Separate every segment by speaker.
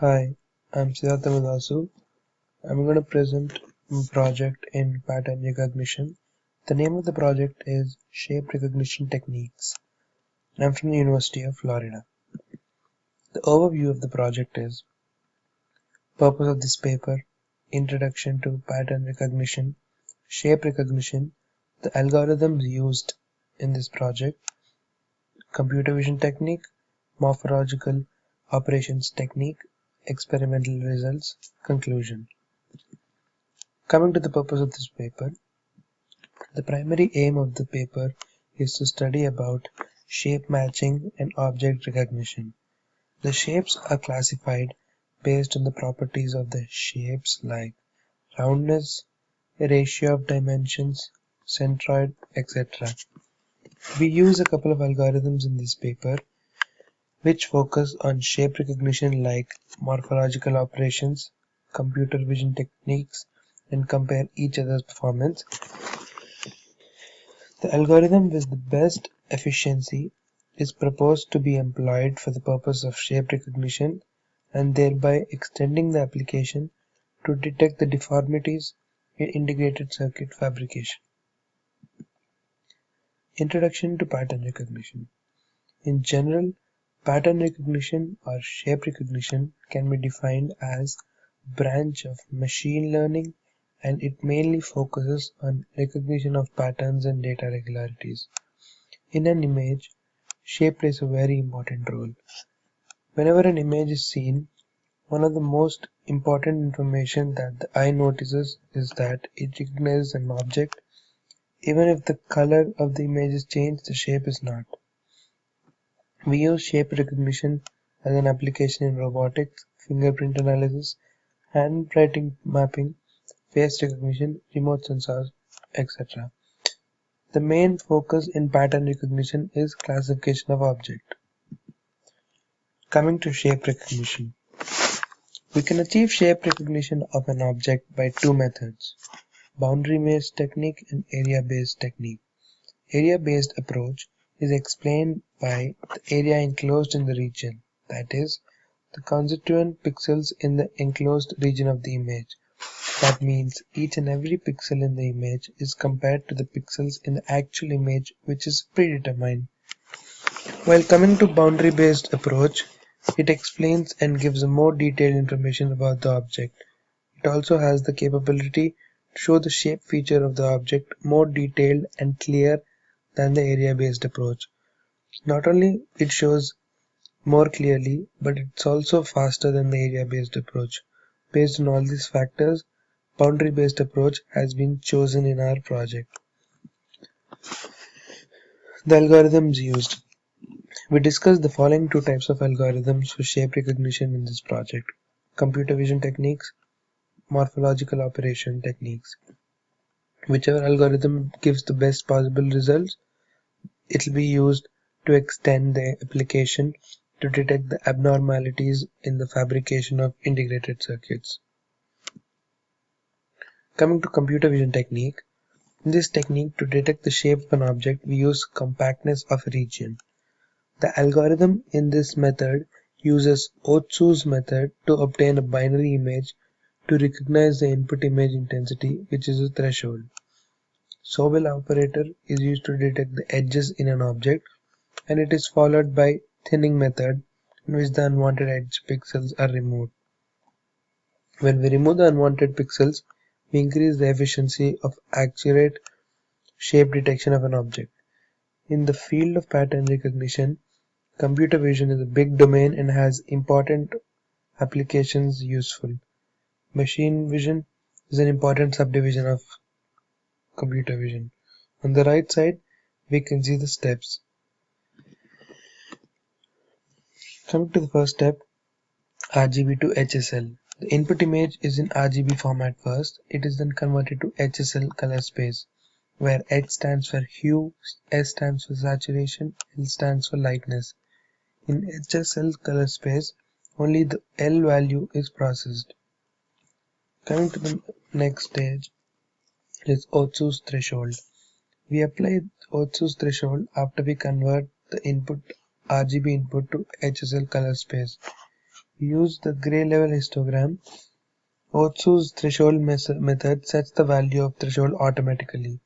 Speaker 1: Hi, I'm Siddhartha Madasu. I'm going to present a project in pattern recognition. The name of the project is Shape Recognition Techniques. I'm from the University of Florida. The overview of the project is purpose of this paper, introduction to pattern recognition, shape recognition, the algorithms used in this project, computer vision technique, morphological operations technique, experimental results, conclusion. Coming to the purpose of this paper, the primary aim of the paper is to study about shape matching and object recognition. The shapes are classified based on the properties of the shapes like roundness, ratio of dimensions, centroid, etc. We use a couple of algorithms in this paper which focus on shape recognition like morphological operations, computer vision techniques, and compare each other's performance. The algorithm with the best efficiency is proposed to be employed for the purpose of shape recognition and thereby extending the application to detect the deformities in integrated circuit fabrication. Introduction to pattern recognition. In general, pattern recognition or shape recognition can be defined as a branch of machine learning, and it mainly focuses on recognition of patterns and data regularities. In an image, shape plays a very important role. Whenever an image is seen, one of the most important information that the eye notices is that it recognizes an object. Even if the color of the image is changed, the shape is not. We use shape recognition as an application in robotics, fingerprint analysis, handwriting mapping, face recognition, remote sensors, etc. The main focus in pattern recognition is classification of object. Coming to shape recognition. We can achieve shape recognition of an object by two methods: boundary-based technique and area-based technique. Area-based approach is explained by the area enclosed in the region, that is, the constituent pixels in the enclosed region of the image. That means each and every pixel in the image is compared to the pixels in the actual image, which is predetermined. While coming to boundary-based approach, it explains and gives more detailed information about the object. It also has the capability to show the shape feature of the object more detailed and clear than the area-based approach. Not only it shows more clearly, but it's also faster than the area-based approach. Based on all these factors, boundary-based approach has been chosen in our project. The algorithms used. We discussed the following two types of algorithms for shape recognition in this project: computer vision techniques, morphological operation techniques. Whichever algorithm gives the best possible results, it will be used to extend the application to detect the abnormalities in the fabrication of integrated circuits. Coming to computer vision technique. In this technique, to detect the shape of an object, we use compactness of a region. The algorithm in this method uses Otsu's method to obtain a binary image to recognize the input image intensity, which is a threshold. Sobel operator is used to detect the edges in an object, and it is followed by thinning method, in which the unwanted edge pixels are removed. When we remove the unwanted pixels, we increase the efficiency of accurate shape detection of an object. In the field of pattern recognition, computer vision is a big domain and has important applications useful. Machine vision is an important subdivision of computer vision. On the right side, we can see the steps. Coming to the first step, RGB to HSL. The input image is in RGB format first. It is then converted to HSL color space, where H stands for hue, S stands for saturation, L stands for lightness. In HSL color space, only the L value is processed. Coming to the next stage is Otsu's threshold. We apply Otsu's threshold after we convert the input RGB input to HSL color space. We use the gray level histogram. Otsu's threshold method sets the value of threshold automatically.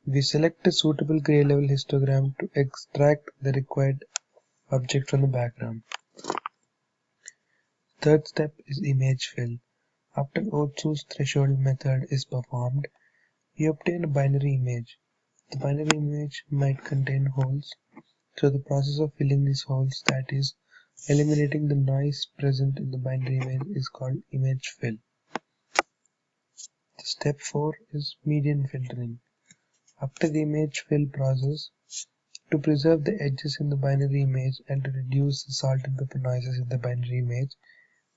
Speaker 1: We select a suitable gray level histogram to extract the required object from the background. Third step is image fill. After Otsu's threshold method is performed, we obtain a binary image. The binary image might contain holes, so the process of filling these holes, that is, eliminating the noise present in the binary image, is called image fill. Step 4 is median filtering. After the image fill process, to preserve the edges in the binary image and to reduce the salt and pepper noises in the binary image,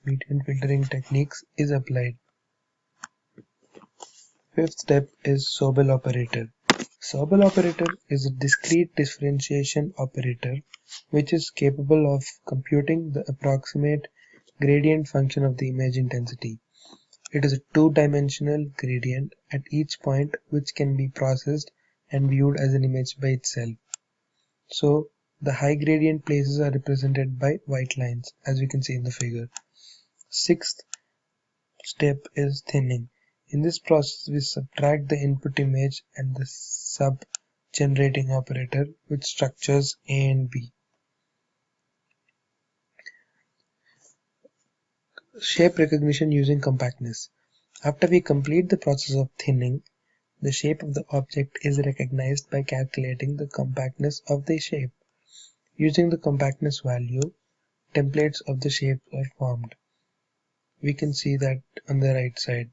Speaker 1: median filtering techniques is applied. Fifth step is Sobel operator. Sobel operator is a discrete differentiation operator which is capable of computing the approximate gradient function of the image intensity. It is a two-dimensional gradient at each point which can be processed and viewed as an image by itself. So the high gradient places are represented by white lines, as we can see in the figure. Sixth step is thinning. In this process, we subtract the input image and the sub-generating operator with structures A and B. Shape recognition using compactness. After we complete the process of thinning, the shape of the object is recognized by calculating the compactness of the shape. Using the compactness value, templates of the shape are formed. We can see that on the right side.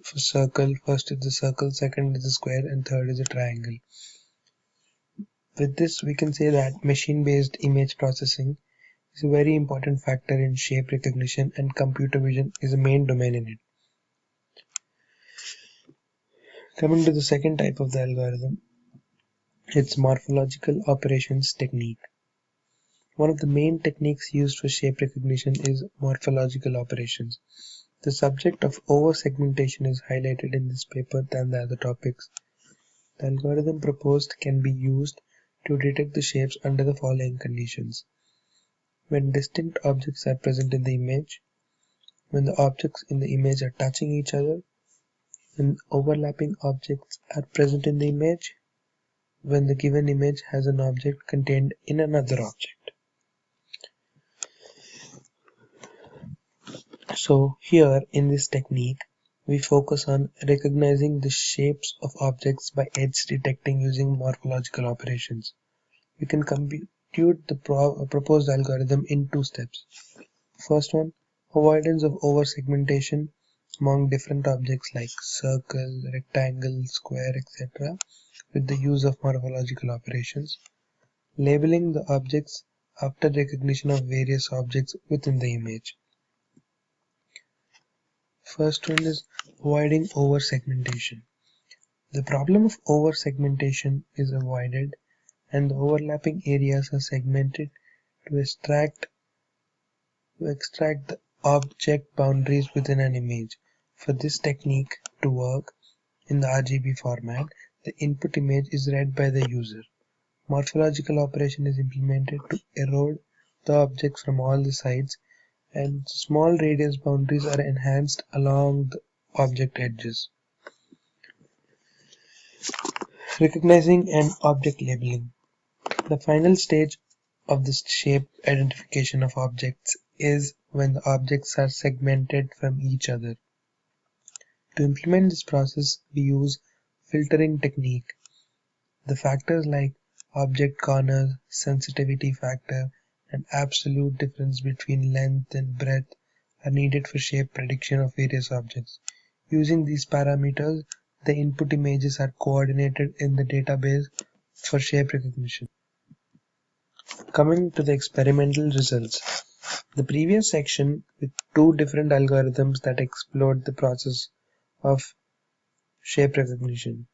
Speaker 1: For circle, first is the circle, second is the square, and third is a triangle. With this, we can say that machine-based image processing is a very important factor in shape recognition, and computer vision is a main domain in it. Coming to the second type of the algorithm, it's morphological operations technique. One of the main techniques used for shape recognition is morphological operations. The subject of over-segmentation is highlighted in this paper than the other topics. The algorithm proposed can be used to detect the shapes under the following conditions. When distinct objects are present in the image, when the objects in the image are touching each other, when overlapping objects are present in the image, when the given image has an object contained in another object. So here in this technique, we focus on recognizing the shapes of objects by edge detecting using morphological operations. We can compute the proposed algorithm in two steps. First one, avoidance of over-segmentation among different objects like circle, rectangle, square, etc. with the use of morphological operations. Labeling the objects after recognition of various objects within the image. First one is avoiding over-segmentation. The problem of over-segmentation is avoided and the overlapping areas are segmented to extract the object boundaries within an image. For this technique to work in the RGB format, the input image is read by the user. Morphological operation is implemented to erode the objects from all the sides, and small radius boundaries are enhanced along the object edges. Recognizing and object labeling. The final stage of the shape identification of objects is when the objects are segmented from each other. To implement this process, we use filtering technique. The factors like object corners, sensitivity factor, and absolute difference between length and breadth are needed for shape prediction of various objects. Using these parameters, the input images are coordinated in the database for shape recognition. Coming to the experimental results. The previous section with two different algorithms that explored the process of shape recognition.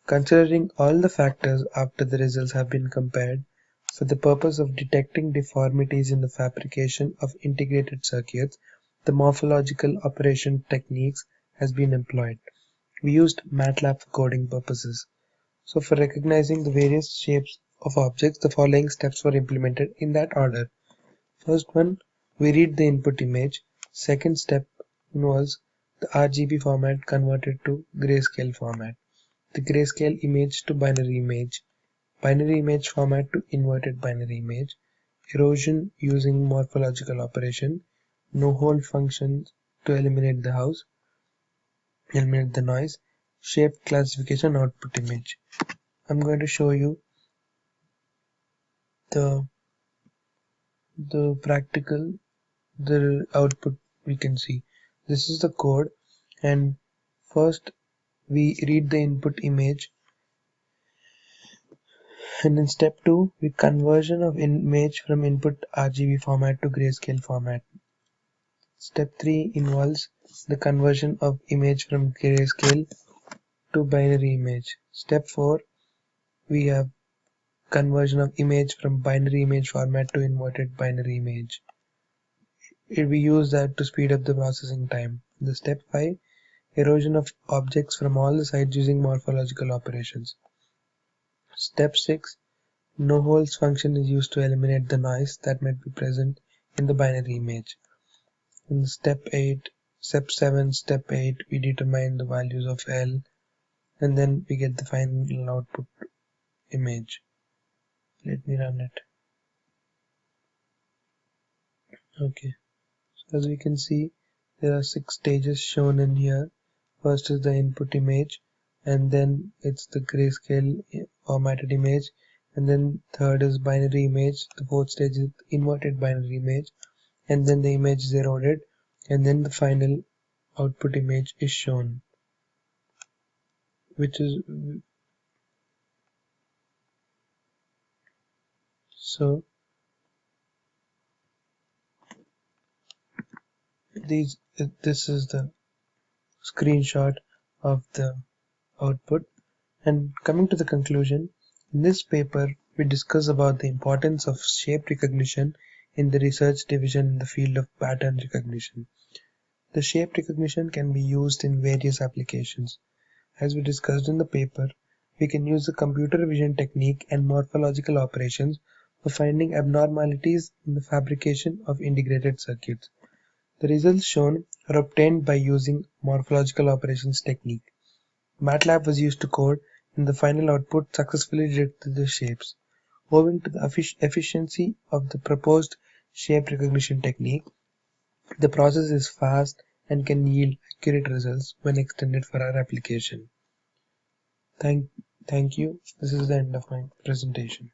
Speaker 1: Considering all the factors after the results have been compared for the purpose of detecting deformities in the fabrication of integrated circuits, the morphological operation techniques has been employed. We used MATLAB for coding purposes. So for recognizing the various shapes of objects, the following steps were implemented in that order. First one, we read the input image. Second step involves the RGB format converted to grayscale format, the grayscale image to binary image format to inverted binary image, erosion using morphological operation, no-hole function to eliminate the noise, shape classification output image. I'm going to show you the practical the output we can see. This is the code, and first we read the input image, and in step 2 we conversion of image from input RGB format to grayscale format. Step 3 involves the conversion of image from grayscale to binary image. Step 4, we have conversion of image from binary image format to inverted binary image. We use that to speed up the processing time. The step 5, erosion of objects from all the sides using morphological operations. Step 6, no-holes function is used to eliminate the noise that might be present in the binary image. In step 7, step 8, we determine the values of L, and then we get the final output image. Let me run it. Okay, so as we can see, there are 6 stages shown in here. First is the input image, and then it's the grayscale formatted image, and then third is binary image. The fourth stage is inverted binary image, and then the image is eroded, and then the final output image is shown, which is so this is the screenshot of the output. And coming to the conclusion, in this paper we discuss about the importance of shape recognition in the research division in the field of pattern recognition. The shape recognition can be used in various applications. As we discussed in the paper, we can use the computer vision technique and morphological operations for finding abnormalities in the fabrication of integrated circuits. The results shown are obtained by using morphological operations technique. MATLAB was used to code, and the final output successfully detected the shapes. Owing to the efficiency of the proposed shape recognition technique, the process is fast and can yield accurate results when extended for our application. Thank you. This is the end of my presentation.